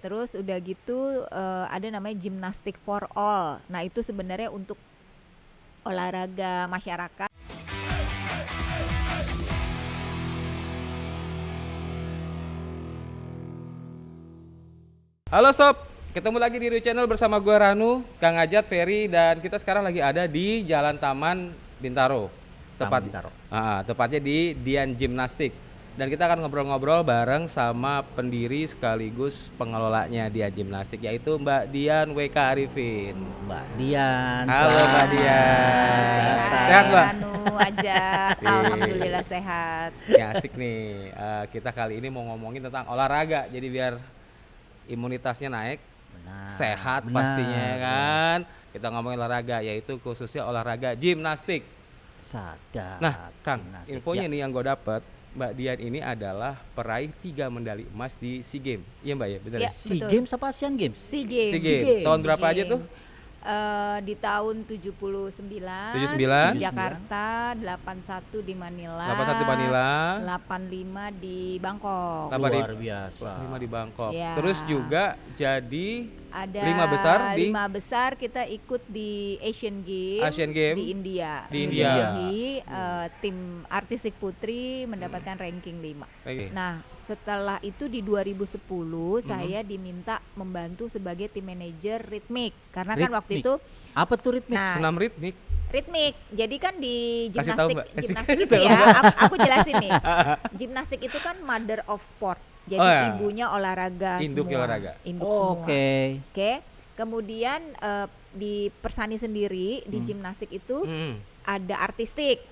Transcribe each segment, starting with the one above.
Terus udah gitu ada namanya gymnastic for all. Nah itu sebenarnya untuk olahraga masyarakat. Halo sob, ketemu lagi di Rio Channel bersama gue Ranu, Kang Ajat, Ferry, dan kita sekarang lagi ada di Jalan Taman Bintaro. Tepatnya di Dian Gymnastik. Dan kita akan ngobrol-ngobrol bareng sama pendiri sekaligus pengelolanya Dian Gymnastik, yaitu Mbak Dian WK Arifin. Mbak Dian. Halo Mbak Dian. Hai, Sehat Mbak? Anu Ajat, alhamdulillah sehat. Ya asik nih, kita kali ini mau ngomongin tentang olahraga, jadi biar imunitasnya naik, sehat pastinya kan. Kita ngomongin olahraga, yaitu khususnya olahraga gimnastik. Sadar. Nah, Kang, gimnastik. infonya Ya. nih yang gue dapet, Mbak Dian ini adalah peraih 3 medali emas di SEA Games. Iya Mbak ya, benar Ya. ya? SEA Betul. Games apa Asian Games? SEA Games. SEA Games. Tahun berapa aja tuh? Di tahun 79, 79. di Jakarta, 81 di Manila, 81 Manila, 85 di Bangkok. Luar biasa. 5 di Bangkok. Ya. Terus juga jadi Ada 5 besar di 5 besar kita ikut di Asian Games, Asian Games di India. di New India. Delhi, tim artistik putri mendapatkan ranking 5. Oke. Nah, setelah itu di 2010 saya diminta membantu sebagai tim manajer ritmik karena kan waktu Ritmik. itu Apa tuh ritmik? Nah, senam ritmik. ritmik. Jadi kan di Kasih tahu, gimnastik, Mbak. gimnastik Kasih itu tahu, ya, Mbak. aku jelasin nih. Gimnastik itu kan mother of sport. Jadi Oh, ya. ibunya olahraga Induknya semua. olahraga. Induk Oh, semua. Oke. Oke. Kemudian di Persani sendiri di gimnastik itu ada artistik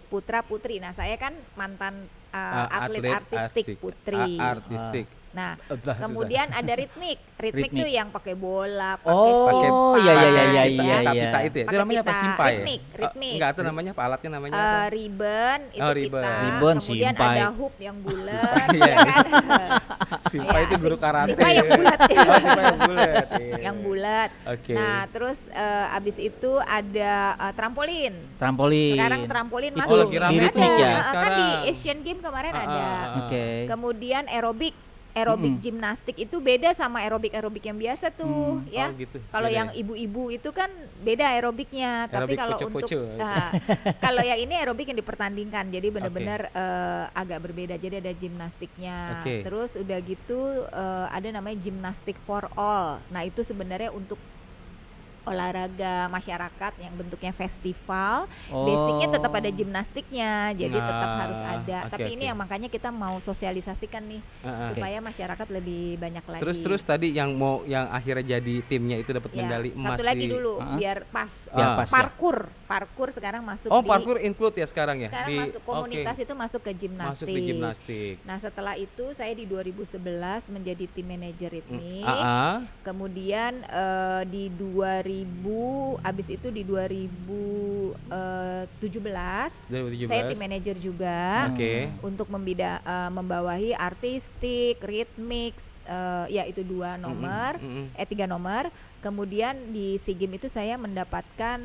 putra putri. Nah, saya kan mantan atlet artistik asik. putri. Artistik. Nah, Susah. kemudian ada ritmik. Ritmik Ritmik. tuh yang pakai bola, pakai Oh, simpai. iya, iya, Pakai iya, pita- iya, pita- iya. pita itu ya. Itu Pakai namanya apa? pita. Simpai ya? Ritmik. Enggak, itu namanya apa? Alatnya namanya apa? Ribbon itu Oh, ribbon. pita. Ribbon, Kemudian simpai. ada hoop yang bulat, Iya. ya kan? Simpai Ya, itu guru karate. Simpai yang bulat. Oh, simpai yang bulat. Iya. Yang bulat. Oke. Nah, terus abis itu ada trampolin. Trampolin. Sekarang trampolin Itu masuk. lagi rame di tuh ritmik ya? Kan sekarang. di Asian Games kemarin ada. Oke. Kemudian aerobik gimnastik itu beda sama aerobik yang biasa tuh ya. Oh, gitu. Kalau Beda yang ya? ibu-ibu itu kan beda aerobiknya, tapi Aerobik kalau untuk poco-poco. kalau yang ini aerobik yang dipertandingkan, jadi benar-benar agak berbeda. Jadi ada gimnastiknya. Oke. Terus udah gitu ada namanya gymnastic for all. Nah itu sebenarnya untuk olahraga masyarakat yang bentuknya festival. Basicnya tetap ada gimnastiknya, jadi tetap harus ada. Oke, Tapi ini oke. yang makanya kita mau sosialisasikan nih supaya masyarakat lebih banyak lagi. Terus tadi yang akhirnya jadi timnya itu dapat Ya, medali emas satu lagi di dulu biar pas. Biar pas ya. Parkur sekarang masuk Oh, di parkour include ya sekarang ya? sekarang masuk komunitas itu masuk ke gimnastik. Masuk di gimnastik. Nah, setelah itu saya di 2011 menjadi tim manajer ritmik. Kemudian di 2000 habis itu di 2017 saya tim manajer juga. Oke. Untuk membawahi artistik, ritmik, ya itu 2 nomor, 3 nomor. Kemudian di SEA Games itu saya mendapatkan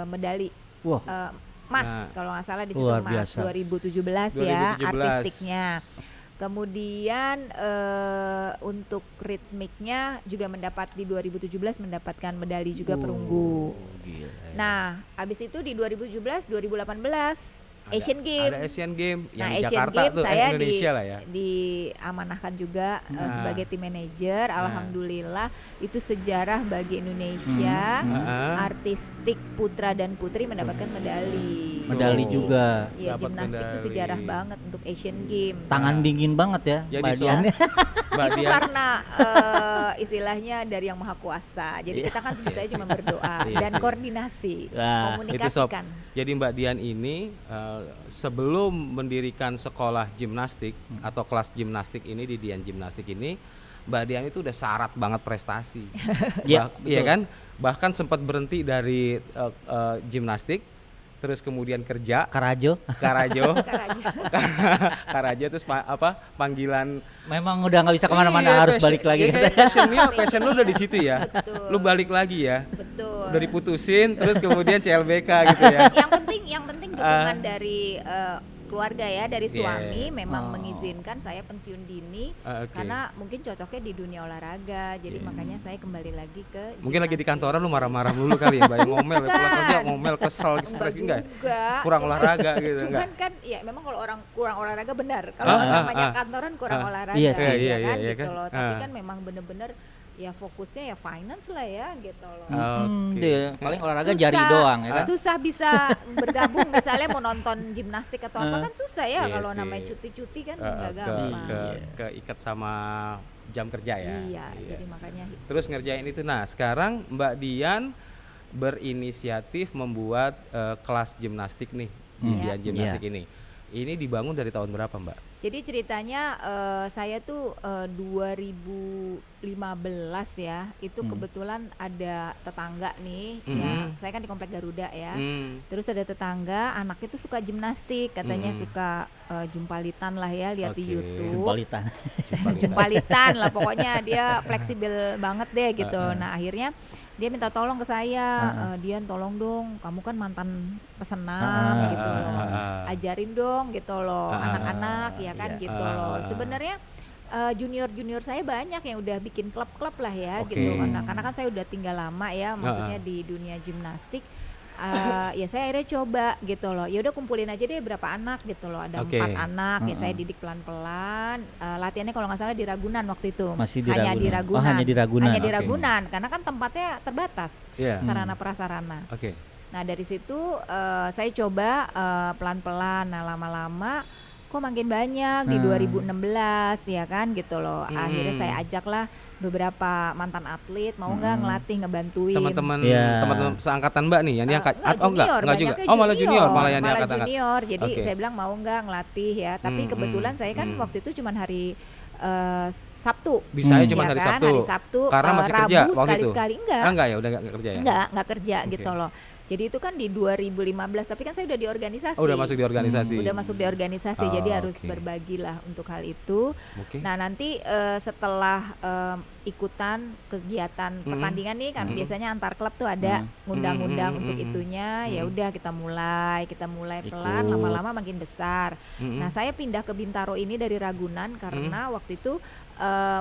medali Wah. emas Nah. kalau nggak salah di situ Luar emas biasa. 2017 ya 2017. artistiknya. Kemudian untuk ritmiknya juga di 2017 mendapatkan medali juga perunggu. Gila. Nah, habis itu di 2017, 2018 Asian Games. Ada Asian Games yang Nah, di Asian Jakarta Games tuh, saya Indonesia lah ya. diamanahkan juga sebagai tim manajer. Alhamdulillah itu sejarah bagi Indonesia. Artistik putra dan putri mendapatkan medali. Medali Oh. juga. Iya, Dapat gimnastik itu medali. sejarah banget untuk Asian Games. Tangan dingin banget ya. Jadi Mbak so- Dian. Mbak Itu Dian, karena istilahnya dari yang maha kuasa. Jadi kita kan bisa cuma berdoa Iya dan sih. koordinasi, Wah, itu sob. komunikasikan. Jadi Mbak Dian ini sebelum mendirikan sekolah gimnastik atau kelas gimnastik ini di Dian Gimnastik ini, Mbak Dian itu udah syarat banget prestasi. Iya, Iya betul. kan? Bahkan sempat berhenti dari gimnastik, terus kemudian kerja Karajo. Karajo, Karajo. Karajo terus panggilan. Memang udah nggak bisa kemana-mana, Iya, harus passion- balik lagi. iya, passion lu udah di situ ya. Betul. Lu balik lagi ya. Betul. Udah diputusin terus kemudian CLBK gitu ya. Yang penting dukungan dari keluarga ya, dari suami memang Oh. mengizinkan saya pensiun dini Oke. karena mungkin cocoknya di dunia olahraga. Jadi makanya saya kembali lagi ke Mungkin lagi di gimnastik. kantoran lu marah-marah dulu kali ya, Mbak, yang ngomel, Bukan. pulang kerja ngomel, kesel, stres enggak? juga. Kurang olahraga gitu Cuman enggak? kan ya memang kalau orang kurang olahraga benar. Kalau namanya kantoran kurang olahraga Iya sih. Iya, kan iya, gitu kan? loh. Tapi kan memang bener-bener ya fokusnya ya finance lah ya gitu loh. Oke. Dia paling olahraga jari doang ya kan. Susah bisa bergabung misalnya mau nonton gimnastik atau apa kan susah ya Iya kalau sih. namanya cuti-cuti kan Eh, nggak ke, gampang. ke keikat sama jam kerja ya. Iya, jadi makanya Terus ngerjain itu. Nah, sekarang Mbak Dian berinisiatif membuat kelas gimnastik nih di Iya. Dian Gimnastik ini. Ini dibangun dari tahun berapa, Mbak? jadi ceritanya saya tuh 2015 ya, itu kebetulan ada tetangga nih, ya saya kan di komplek Garuda ya. Terus ada tetangga anaknya tuh suka gimnastik, katanya suka jumpalitan lah ya, lihat di Oke. YouTube. Jumpalitan. Jumpalitan lah pokoknya, dia fleksibel banget deh gitu. Nah akhirnya dia minta tolong ke saya, Dian tolong dong, kamu kan mantan pesenam gitu loh, ajarin dong gitu loh anak-anak ya kan gitu loh. Sebenarnya junior saya banyak yang udah bikin klub-klub lah ya Oke. gitu, karena kan saya udah tinggal lama ya, maksudnya di dunia gimnastik. Ya saya akhirnya coba gitu loh, ya udah kumpulin aja deh berapa anak gitu loh, ada Oke. 4 anak ya saya didik pelan-pelan. Latihannya kalau nggak salah di Ragunan waktu itu, Masih di hanya di Ragunan. Ragunan, Oh, hanya di Ragunan. hanya di Oke. Ragunan karena kan tempatnya terbatas Iya. sarana prasarana. Oke. Nah dari situ saya coba pelan-pelan, nah lama-lama kok makin banyak di 2016 ya kan gitu loh. Akhirnya saya ajaklah beberapa mantan atlet mau nggak ngelatih, ngebantuin. Teman-teman Iya. teman-teman seangkatan Mbak nih yang diangkat. Enggak, Oh enggak juga. banyaknya Oh malah junior, malah yang malah diangkat-angkat. junior. Jadi Oke. saya bilang mau nggak ngelatih ya. Tapi kebetulan saya kan waktu itu cuma hari Sabtu. Bisa ya cuma Ya hari kan, Sabtu. hari Sabtu, Karena masih Rabu kerja waktu itu. sekali-sekali enggak. Ah, enggak ya, udah enggak kerja ya. Enggak kerja Oke. gitu loh. Jadi itu kan di 2015, tapi kan saya udah di organisasi. Oh, udah masuk di organisasi. Udah masuk di organisasi, Oh, jadi harus oke. berbagilah untuk hal itu. Oke. Nah nanti setelah ikutan kegiatan pertandingan nih kan biasanya antar klub tuh ada ngundang-ngundang untuk itunya. Ya udah kita mulai pelan, Ikut. lama-lama makin besar. Nah saya pindah ke Bintaro ini dari Ragunan karena waktu itu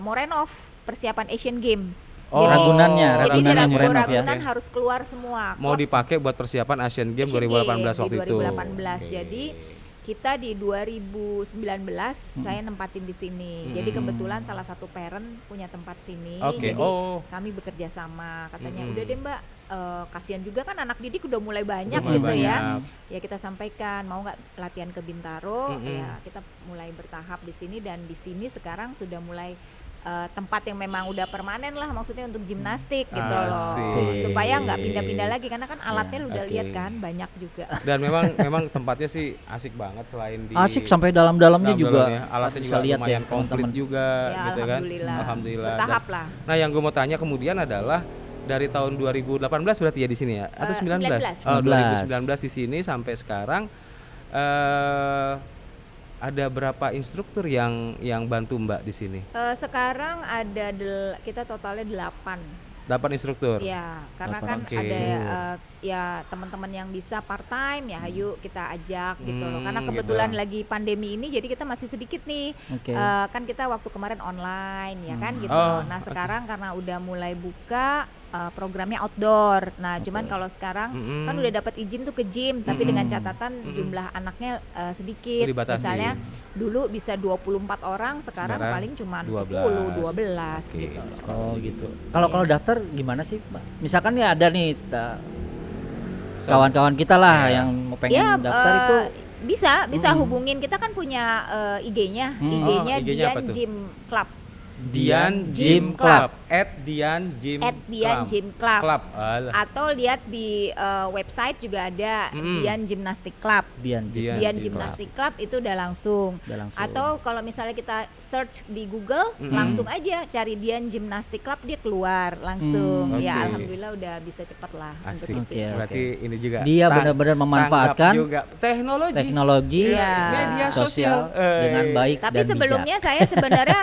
mau renov persiapan Asian Game. Oh, Ragunannya, Jadi di Ragunan yang Ragunan, renov ya. Ragunan harus keluar semua. Mau Klub dipakai buat persiapan Asian Games Asian 2018 Games waktu di itu. 2018. Oke. Jadi kita di 2019 saya nempatin di sini. Jadi kebetulan salah satu parent punya tempat sini. Oke. Jadi Oh. kami bekerja sama. Katanya udah deh Mbak, kasihan juga kan anak didik udah mulai banyak Udah mulai gitu ya. banyak. Ya kita sampaikan mau nggak latihan ke Bintaro. Ya kita mulai bertahap di sini dan di sini sekarang sudah mulai tempat yang memang udah permanen lah, maksudnya untuk gimnastik gitu loh, Asik. supaya nggak pindah-pindah lagi karena kan alatnya lu udah Oke. lihat kan banyak juga. Dan memang tempatnya sih asik banget selain di Asik sampai dalam-dalamnya juga. dalam-dalamnya. Alatnya bisa juga lihat lumayan ya, komplit teman-teman. juga Ya, gitu kan. alhamdulillah. Bertahap lah. Nah, yang gue mau tanya kemudian adalah dari tahun 2018 berarti ya di sini ya atau 19? 19. Oh, 2019 di sini sampai sekarang ada berapa instruktur yang bantu Mbak di sini? Sekarang ada kita totalnya 8. 8 instruktur. Ya, karena 8, kan oke. ada ya teman-teman yang bisa part time ya, ayo kita ajak gitu loh. Karena kebetulan gitu. lagi pandemi ini, jadi kita masih sedikit nih. Oke. Kan kita waktu kemarin online ya kan gitu. Oh, loh. Nah sekarang karena udah mulai buka programnya outdoor. Nah cuman kalau sekarang kan udah dapat izin tuh ke gym, tapi dengan catatan jumlah anaknya sedikit. Dibatasi. Misalnya dulu bisa 24 orang, sekarang paling cuma 10, 12 Oke. gitu. Oh gitu. Kalau daftar gimana sih, Mbak? Misalkan ya ada nih kawan-kawan kita lah yang mau pengen Ya, daftar itu bisa hubungin, kita kan punya IG-nya, IG-nya Oh, IG-nya apa Dian tuh? Gym Club. Dian Gym Gym Club. Club. @Dian Gym Dian Gym Club. Alah. Atau lihat di website juga ada Dian Gymnastic Club. Dian Dian Dian Gym Gymnastic Club itu udah langsung. Udah langsung. Atau kalau misalnya kita search di Google, langsung aja cari Dian Gymnastic Club, dia keluar langsung. Ya Oke. alhamdulillah udah bisa cepat lah Asik. untuk itu. Oke. Berarti ini juga Dia benar-benar memanfaatkan tanggap juga teknologi Iya. media sosial sosial dengan baik Tapi dan sebelumnya saya sebenarnya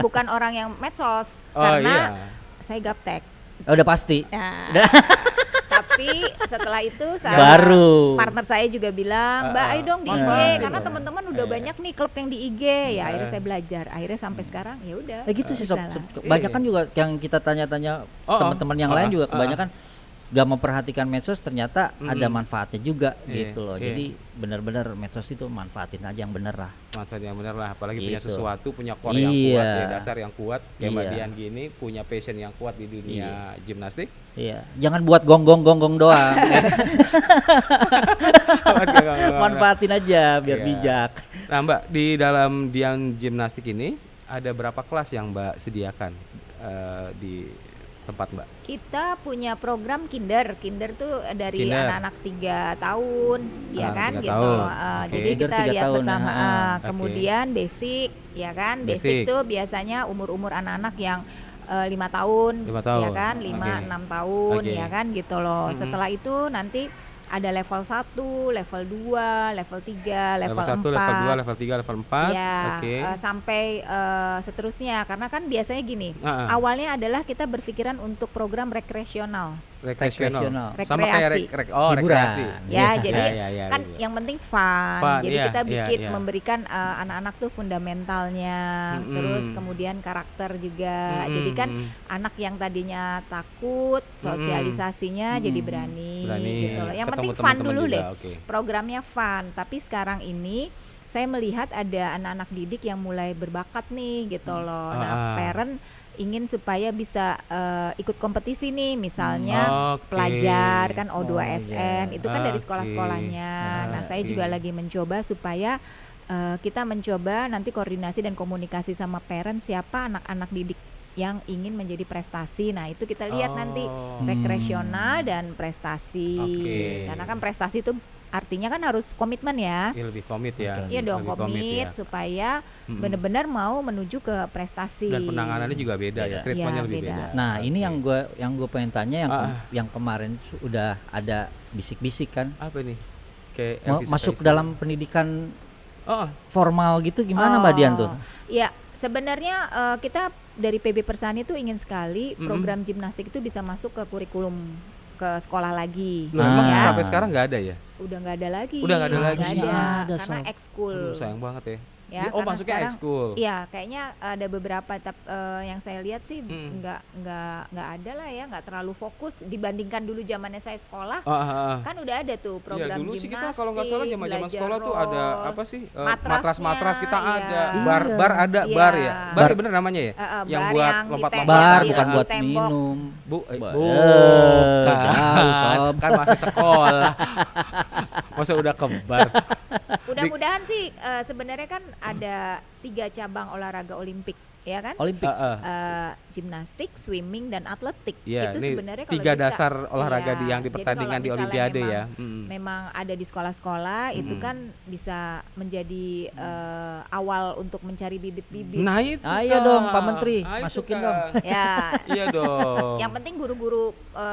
bukan orang yang medsos Oh, karena iya. saya gaptek. bijak. Oh, udah pasti. Nah, Udah. tapi Tapi setelah itu Baru. partner saya juga bilang, Mbak ayo dong di IG, manfaatin karena ya. teman-teman udah banyak nih klub yang di IG. Ya akhirnya saya belajar. Akhirnya sampai sekarang ya udah. Gitu sih sob. bisa lah. Banyak kan juga yang kita tanya-tanya teman-teman yang lain juga kebanyakan gak memperhatikan medsos, ternyata ada manfaatnya juga gitu loh. Jadi benar-benar medsos itu manfaatin aja yang bener lah. Manfaat yang benar lah, apalagi punya Gitu. sesuatu, punya core yang kuat, Iya. ya dasar yang kuat kayak Mbak Iya. Dian gini, punya passion yang kuat di dunia gimnastik. Iya, jangan buat gonggong doang. Manfaatin aja biar Iya. bijak. Nah Mbak, di dalam Dian Gimnastik ini ada berapa kelas yang Mbak sediakan di tempat Mbak? Kita punya program kinder tuh dari Kinder. anak-anak 3 tahun, ya Anak kan 3 gitu. tahun, oke. Jadi Kinder kita 3 lihat tahun, pertama, oke. kemudian basic, ya kan. Basic. Basic tuh biasanya umur-umur anak-anak yang 5 tahun, 5 tahun, ya kan, 5 oke. 6 tahun, Oke. ya kan gitu loh. Setelah itu nanti ada level 1, level 2, level 3, level 4. Level 1, level 2, level 3, level 4. Ya, Oke. sampai seterusnya, karena kan biasanya gini, Ah. awalnya adalah kita berpikiran untuk program rekreasional, Rekreasional. Rekreasional. Sama kayak Rekreasi. Hiburan. rekreasi. ya. Jadi ya, kan gitu. yang penting fun. Fun, Jadi iya, kita iya, bikin iya. memberikan anak-anak tuh fundamentalnya, Mm-mm. terus kemudian karakter juga. Mm-mm. Jadi kan anak yang tadinya takut, sosialisasinya jadi berani, gitu loh. Yang Ketemu penting fun teman-teman dulu juga, deh. oke. Programnya fun. Tapi sekarang ini saya melihat ada anak-anak didik yang mulai berbakat nih gitu loh. Nah, parent ingin supaya bisa ikut kompetisi nih, misalnya Oke. pelajar kan O2SN iya. itu kan dari Oke. sekolah-sekolahnya. Nah, saya Oke. juga lagi mencoba supaya kita mencoba nanti koordinasi dan komunikasi sama parent siapa anak-anak didik yang ingin menjadi prestasi. Nah, itu kita lihat nanti rekreasional dan prestasi. Oke. Karena kan prestasi itu artinya kan harus komitmen ya. Iya, lebih komit ya. Iya dong, Lebih komit ya. supaya benar-benar mau menuju ke prestasi. Dan penanganannya juga beda ya, Beda. treatmentnya Iya, lebih beda. beda. Nah, ini Oke. yang gue pengen tanya yang kemarin udah ada bisik-bisik kan. Apa nih? Kayak Masuk episode- dalam pendidikan Oh, formal gitu gimana Mbak Dian tuh? Ya, sebenarnya kita dari PB Persani itu ingin sekali program gimnastik itu bisa masuk ke kurikulum ke sekolah lagi. loh, emang ya. sampai sekarang nggak ada ya? Udah nggak ada lagi. Udah nggak ada lagi. Nggak Nggak ada, karena Sob. ekskul. Aduh, sayang banget ya. Ya, Oh, karena masuknya sekarang- ekskul. Iya, kayaknya ada beberapa yang saya lihat sih nggak ada lah ya, nggak terlalu fokus dibandingkan dulu zamannya saya sekolah. Kan udah ada tuh Iya, program dulu sih kita gimnastik, kalau nggak salah zaman belajar sekolah tuh ada roll. apa sih? Matrasnya, Matras-matras kita iya. ada. Iya. Bar ada, Iya. bar ya. Bar bener namanya ya? Yang bar buat yang di lompat-lompat. Bar di bukan buat tembok. minum. Bukan. jauh, Sob. Kan masih sekolah. Masa udah ke bar? Mudah-mudahan sih sebenarnya kan ada 3 cabang olahraga Olimpik, ya kan? Olimpik. Gimnastik, swimming, dan atletik. Iya, Itu ini sebenarnya kalau 3 bisa- dasar olahraga iya, yang jadi dipertandingkan kalau di misalnya Olimpiade memang, ya. Memang ada di sekolah-sekolah itu kan bisa menjadi awal untuk mencari bibit-bibit. Nah itu Ayo Kak. dong, Pak Menteri, Ayo, masukin Kak. dong. Ya, Iya dong. yang penting guru-guru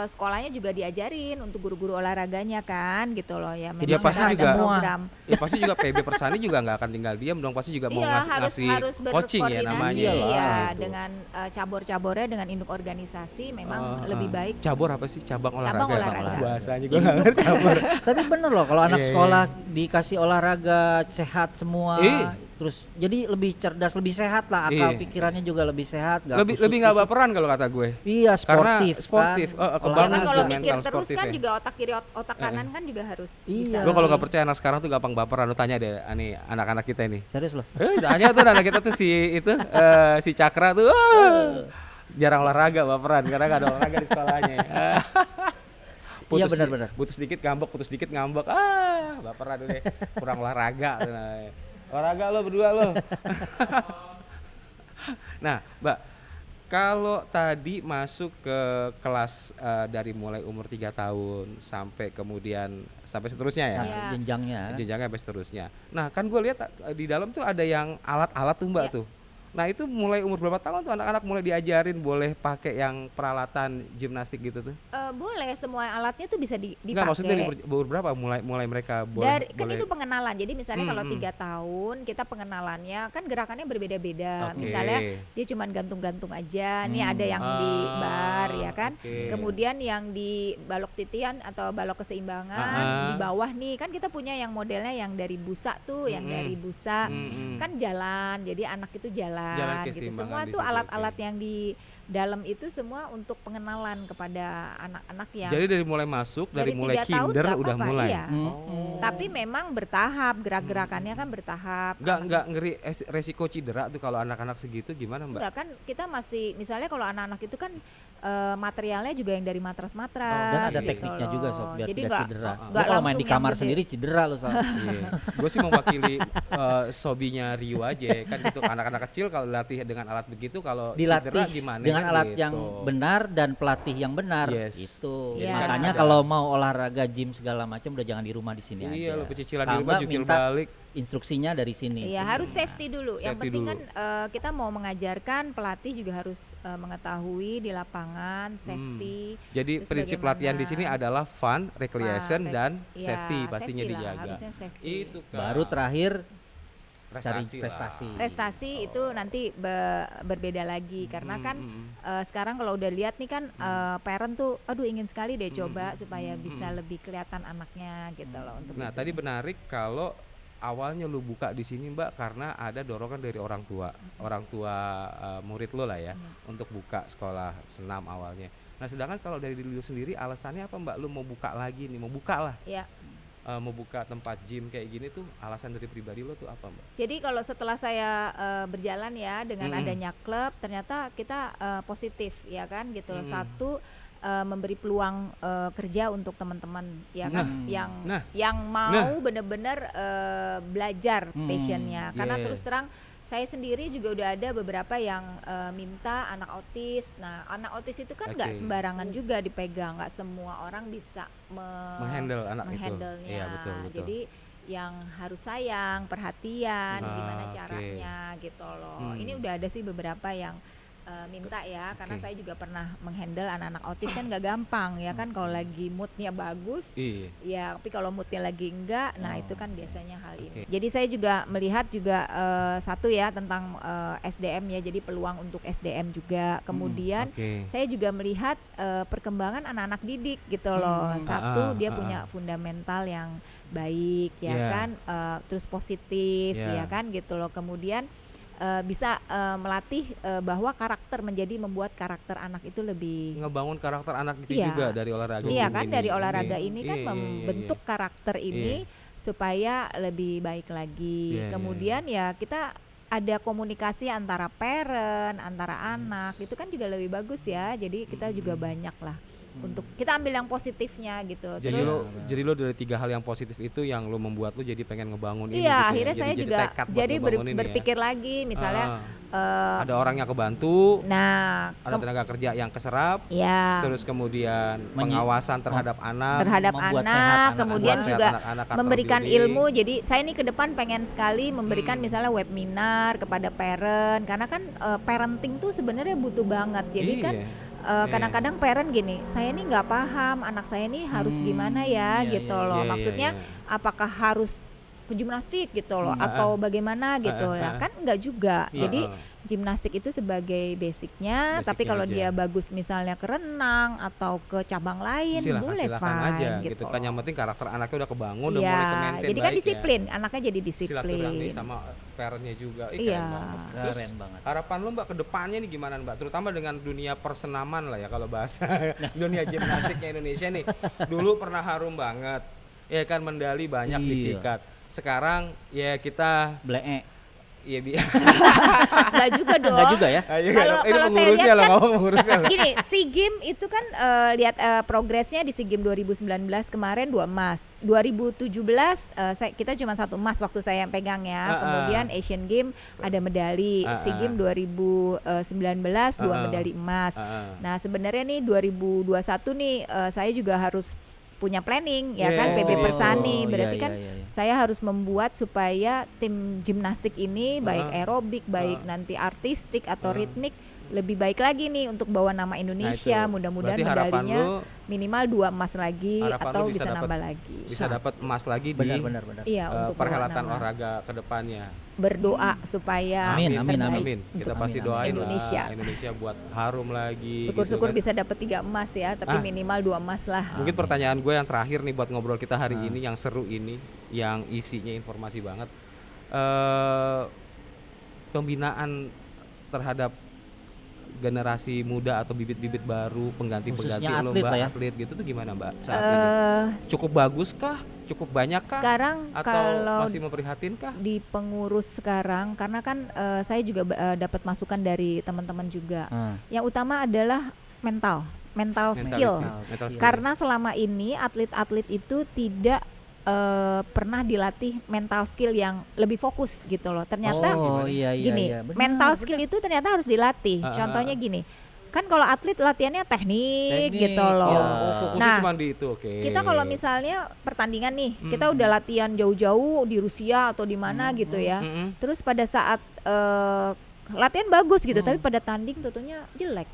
sekolahnya juga diajarin untuk guru-guru olahraganya kan, gitu loh ya. Memang Ya, pasti ada juga- program. Ya pasti juga PB Persani juga nggak akan tinggal diam dong, pasti juga mau Iya, ngasih harus coaching ya berkoordinasi, namanya. Iyalah, ya, Gitu. dengan cabur-cabornya, dengan induk organisasi memang lebih baik. Cabur apa sih? Cabang olahraga. Cabang olahraga. Bahasanya gue nggak ngerti cabur. Tapi bener loh kalau anak Iya, sekolah dikasih olahraga sehat semua, Iya. terus jadi lebih cerdas, lebih sehat lah, akal Iya. pikirannya juga lebih sehat. Lebih nggak baperan kalau kata gue. Iya, Karena sportif. sportif, kan. Ya kebangun kan tuh kalau mental mikir terus sportif kan ya. juga otak kiri otak kanan kan juga harus Iya. bisa. Gue kalau nggak percaya anak sekarang tuh gampang baperan. Lu tanya deh, nih anak-anak kita ini. Serius loh. Tanya tuh anak kita tuh si Cakra tuh jarang olahraga baperan karena nggak ada olahraga di sekolahnya. Iya, benar-benar. Putus sedikit ngambek. Baperan deh. Kurang olahraga. Olahraga lo berdua lo. Nah, Mbak, kalau tadi masuk ke kelas dari mulai umur 3 tahun sampai kemudian sampai seterusnya ya. Iya. Jenjangnya. Jenjangnya sampai seterusnya. Nah, kan gue lihat di dalam tuh ada yang alat-alat tuh Mbak Iya. tuh. Nah itu mulai umur berapa tahun tuh anak-anak mulai diajarin boleh pakai yang peralatan gimnastik gitu tuh? Boleh, semua alatnya tuh bisa Enggak, maksudnya dari dipakai. umur berapa mulai mereka boleh Dari kan boleh itu pengenalan. Jadi misalnya kalau Hmm, 3 tahun kita pengenalannya kan gerakannya berbeda-beda. oke. Misalnya dia cuman gantung-gantung aja. Nih ada yang di bar ya kan. Oke. Kemudian yang di balok titian atau balok keseimbangan Ah, di bawah nih kan kita punya yang modelnya yang dari busa tuh, yang dari busa kan jalan. Jadi anak itu Jalan jalan gitu. keseimbangan Semua di tuh situ, alat-alat oke. yang di dalam itu semua untuk pengenalan kepada anak-anak yang Jadi dari mulai masuk, dari mulai 3 tahun kinder nggak udah apa-apa, mulai. iya. Tapi memang bertahap, gerak-gerakannya kan bertahap. Nggak ngeri resiko cedera tuh kalau anak-anak segitu gimana Mbak? Enggak kan kita masih misalnya kalau anak-anak itu kan materialnya juga yang dari matras-matras Dan ada gitu tekniknya juga sob loh. biar Jadi tidak nggak cedera. nggak Gua kalau main langsung di kamar yang gede. sendiri cedera lo sob. Iya. Gue sih mewakili sobinya Rio aja kan gitu anak-anak kecil kalau latih dengan alat begitu kalau cedera Dilatih gimana dengan kan alat gitu. yang benar dan pelatih yang benar. Yes. Itu. Iya. Makanya Ada- kalau mau olahraga gym segala macam udah jangan di rumah di sini aja. Iya lo pecicilan di Kalau rumah enggak, jungkir minta balik. instruksinya dari sini. Iya harus safety dulu. Yang Safety penting dulu. kan kita mau mengajarkan pelatih juga harus mengetahui di lapangan safety. Jadi terus prinsip bagaimana- latihan di sini adalah fun, recreation Fun, dan iya, safety pastinya safety lah, dijaga. harusnya safety. Itu kan. Baru terakhir cari prestasi lah. prestasi. Prestasi itu nanti berbeda lagi karena kan sekarang kalau udah lihat nih kan parent tuh aduh ingin sekali deh coba supaya bisa lebih kelihatan anaknya gitu loh untuk Nah, itu. tadi menarik kalau awalnya lu buka di sini Mbak karena ada dorongan dari orang tua murid lo lah ya untuk buka sekolah senam awalnya. Nah, sedangkan kalau dari diri lu sendiri alasannya apa Mbak? Lu mau buka lagi nih, mau buka lah, Ya. mau buka tempat gym kayak gini tuh alasan dari pribadi lo tuh apa Mbak? Jadi kalau setelah saya berjalan ya dengan adanya klub ternyata kita positif ya kan gitu loh. Satu memberi peluang kerja untuk teman-teman ya kan yang mau benar-benar belajar passionnya karena Yeah. terus terang saya sendiri juga udah ada beberapa yang minta anak autis. Nah anak autis itu kan nggak Oke. sembarangan juga dipegang, nggak semua orang bisa Menghandle anak itu. menghandle-nya. Iya, betul. Jadi yang harus sayang, perhatian, gimana Oke. caranya gitu loh. Ini udah ada sih beberapa yang minta ya, karena Oke. saya juga pernah menghandle anak-anak autis kan nggak gampang ya kan kalau lagi moodnya bagus. Iya. Ya, tapi kalau moodnya lagi enggak, nah itu kan biasanya hal Oke. ini. Jadi saya juga melihat juga satu ya tentang SDM ya, jadi peluang untuk SDM juga. Kemudian Oke. saya juga melihat perkembangan anak-anak didik gitu loh. Satu dia punya fundamental yang baik ya Yeah. kan, terus positif Yeah. ya kan gitu loh. Kemudian bisa melatih bahwa karakter membuat karakter anak itu lebih Ngebangun karakter anak itu Iya. juga dari olahraga iya gym kan ini. dari olahraga Iya. ini kan Iya, iya, membentuk karakter ini supaya lebih baik lagi. Iya, iya, Kemudian ya kita ada komunikasi antara parent, antara anak, itu kan juga lebih bagus ya. Jadi kita juga banyak lah untuk kita ambil yang positifnya gitu. Jadi Terus lo dari 3 hal yang positif itu yang lo membuat lo jadi pengen ngebangun ini gitu iya ya. akhirnya saya juga tekad buat jadi ngebangun ini ya. berpikir lagi misalnya ada orang yang kebantu, nah ada tenaga kerja yang keserap, ya terus kemudian pengawasan terhadap anak, terhadap membuat anak, sehat anak-anak. kemudian Membuat sehat juga anak-anak atau memberikan didik. ilmu. Jadi saya ini ke depan pengen sekali memberikan misalnya webinar kepada parent karena kan parenting tuh sebenarnya butuh banget. Jadi Iya. kan kadang-kadang parent gini, saya ini nggak paham anak saya ini harus gimana ya iya, gitu iya, loh. iya, Maksudnya iya. apakah harus ke gimnastik gitu loh atau bagaimana gitu ya kan enggak juga. Iya. Jadi gimnastik itu sebagai basicnya, tapi Basicnya kalau aja. dia bagus misalnya ke renang atau ke cabang lain boleh silakan fine aja gitu. gitu kan, yang penting karakter anaknya udah kebangun, udah Iya, mulai ke maintain jadi kan baik disiplin, anaknya jadi ya. disiplin. Silaturahmi sama parentnya juga. Ih, Iya. keren banget. Terus Keren banget. harapan lo Mbak ke depannya nih gimana Mbak, terutama dengan dunia persenaman lah ya kalau bahasa dunia gimnastiknya Indonesia nih. Dulu pernah harum banget ya kan, medali banyak Iya. disikat. Sekarang ya kita Blee. ya Enggak juga dong. Enggak juga ya? ayo Kalau ini saya pengurusnya lihat lah, kan kamu pengurusnya lah. gini, SEA Games itu kan lihat progresnya di SEA Games 2019 kemarin 2 emas. 2017 kita cuma 1 emas waktu saya yang pegang ya. Kemudian Asian Games ada medali, SEA Games 2019 2 medali emas. Nah, sebenarnya nih 2021 nih saya juga harus punya planning ya Iya, kan, PB oh, Persani. iya, Berarti iya, kan iya, iya. saya harus membuat supaya tim gimnastik ini baik aerobik, baik nanti artistik atau ritmik lebih baik lagi nih untuk bawa nama Indonesia. itu. Mudah-mudahan Berarti harapan medalinya lu- minimal 2 emas lagi Harapan atau lu bisa dapat- nambah lagi. Bisa dapat emas lagi di Benar. Iya, untuk bawa perhelatan nama. olahraga ke depannya. Berdoa supaya Amin, yang amin, terbaik amin. Kita untuk pasti amin. doain Indonesia. lah Indonesia buat harum lagi. Syukur-syukur gitu kan. bisa dapat 3 emas ya, tapi Ah. minimal 2 emas lah. Mungkin pertanyaan gue yang terakhir nih buat ngobrol kita hari ini yang seru ini, yang isinya informasi banget. Pembinaan terhadap generasi muda atau bibit-bibit baru, pengganti-pengganti Khususnya lo atlet Mbak, lah ya. atlet gitu tuh gimana Mbak saat ini? Cukup bagus kah? Cukup banyak kah? Sekarang Atau kalau masih memprihatin kah? di pengurus sekarang, karena kan saya juga dapat masukan dari teman-teman juga. Yang utama adalah mental skill. Mental skill. Karena selama ini atlet-atlet itu tidak pernah dilatih mental skill yang lebih fokus gitu loh. Ternyata iya, gini, iya. Benar, mental benar. skill itu ternyata harus dilatih. Contohnya gini, kan kalau atlet latihannya teknik gitu loh. ya. Oh, fokusnya Nah, cuma di itu, oke. kita kalau misalnya pertandingan nih, kita udah latihan jauh-jauh di Rusia atau di mana gitu ya. Terus pada saat latihan bagus gitu, tapi pada tanding tentunya jelek.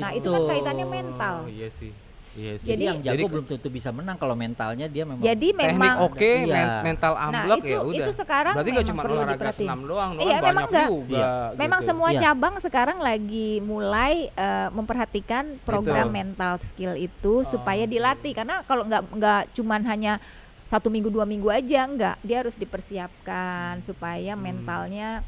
Nah, itu kan kaitannya mental. Oh, iya sih. Jadi yang jago Jadi belum tentu bisa menang kalau mentalnya dia memang. Jadi teknik memang oke, Iya. mental amblek itu, ya udah. itu sekarang Berarti nggak memang cuma perlu olahraga diperhatiin. senam doang, Iya, kan memang banyak enggak. juga. Memang gitu. semua Iya. cabang sekarang lagi mulai memperhatikan program Betul. mental skill itu supaya dilatih, karena kalau nggak cuman hanya 1 minggu 2 minggu aja, enggak, dia harus dipersiapkan supaya mentalnya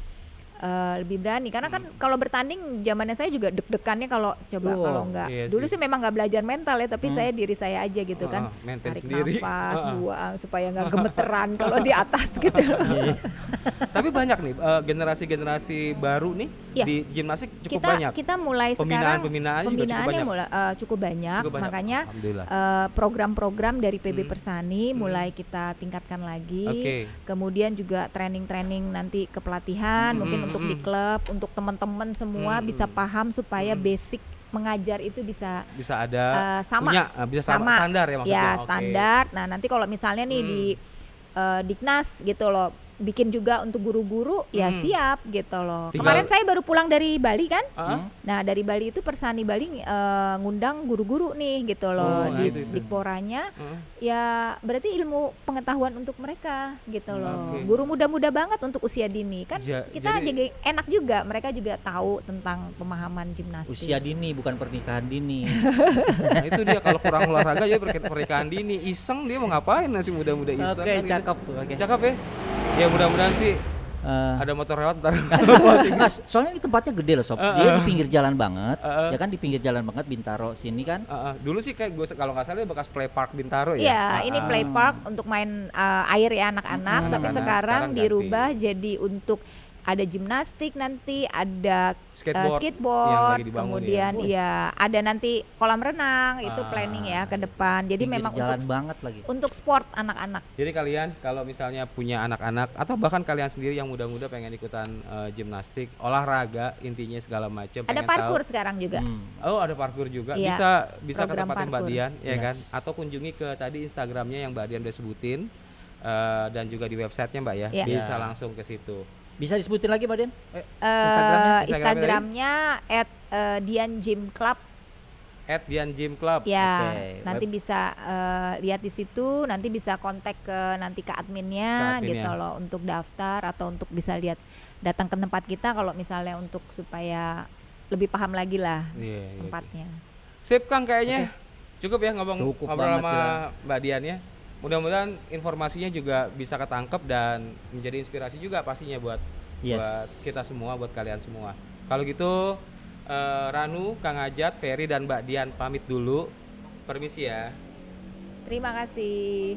lebih berani, karena kan kalau bertanding zamannya saya juga deg-degannya kalau coba Oh, kalau enggak iya dulu sih. sih memang nggak belajar mental ya, tapi saya diri saya aja gitu kan, maintain tarik sendiri. nafas, buang supaya nggak gemeteran kalau di atas gitu. Tapi banyak nih generasi-generasi baru nih Iya. di gimnastik cukup banyak. Kita mulai sekarang Pembinaannya juga cukup banyak. cukup banyak, Cukup banyak. makanya Alhamdulillah. program-program dari PB Persani mulai kita tingkatkan lagi. Oke. Kemudian juga training-training nanti kepelatihan, mungkin untuk di klub, untuk teman-teman semua bisa paham supaya basic mengajar itu bisa ada sama, punya, bisa sama standar ya maksudnya. ya Oke. standar. Nah nanti kalau misalnya nih di Diknas gitu loh, bikin juga untuk guru-guru, ya siap gitu loh. Tinggal- Kemarin saya baru pulang dari Bali kan. Ah? Nah dari Bali itu Persani Bali ngundang guru-guru nih gitu loh, Oh, di itu. Dikporanya. Ya berarti ilmu pengetahuan untuk mereka gitu loh. Oke. Guru muda-muda banget untuk usia dini kan. Kita Jadi- jadi enak juga, mereka juga tahu tentang pemahaman gimnastik. Usia dini bukan pernikahan dini. Nah, itu dia kalau kurang olahraga ya pernikahan dini, iseng dia mau ngapain masih muda-muda iseng Oke, kan gitu. cakep. Oke. Cakep ya. Ya mudah-mudahan sih Eh, ada motor lewat ntar. Mas, soalnya ini tempatnya gede loh sob. Dia di pinggir jalan banget, ya kan di pinggir jalan banget Bintaro sini kan. Dulu sih kayak gue kalau nggak salah dia bekas play park Bintaro ya. Iya, ini play park untuk main air ya anak-anak, tapi Anak-anak sekarang sekarang dirubah jadi untuk ada gimnastik, nanti ada Skateboard yang skateboard, lagi dibangun kemudian ya ada nanti kolam renang, itu planning ya ke depan. Jadi Pinggir memang jalan untuk banget lagi. sport anak-anak. Jadi kalian kalau misalnya punya anak-anak atau bahkan kalian sendiri yang muda-muda pengen ikutan gimnastik, olahraga intinya segala macam. Ada pengen parkur tahu. sekarang juga. Oh ada parkur juga, Iya, bisa ke program tempatnya Mbak parkur. Dian ya Yes. kan, atau kunjungi ke tadi Instagramnya yang Mbak Dian udah sebutin dan juga di websitenya Mbak ya, Iya. bisa Ya. langsung ke situ. Bisa disebutin lagi Mbak Dian? Instagramnya? Instagramnya @Dian Gym Club. Dian Gym Club. Ya, Oke. nanti bisa lihat di situ, nanti bisa kontak ke adminnya Ke adminnya. gitu loh untuk daftar atau untuk bisa lihat datang ke tempat kita kalau misalnya untuk supaya lebih paham lagi lah Iya, iya. tempatnya. Sip Kang kayaknya. Cukup ya Cukup ngobrol banget, sama ya. Mbak Dian ya. Mudah-mudahan informasinya juga bisa ketangkep dan menjadi inspirasi juga pastinya buat Yes. buat kita semua, buat kalian semua. Kalau gitu Ranu, Kang Ajat, Ferry dan Mbak Dian pamit dulu. Permisi ya. Terima kasih.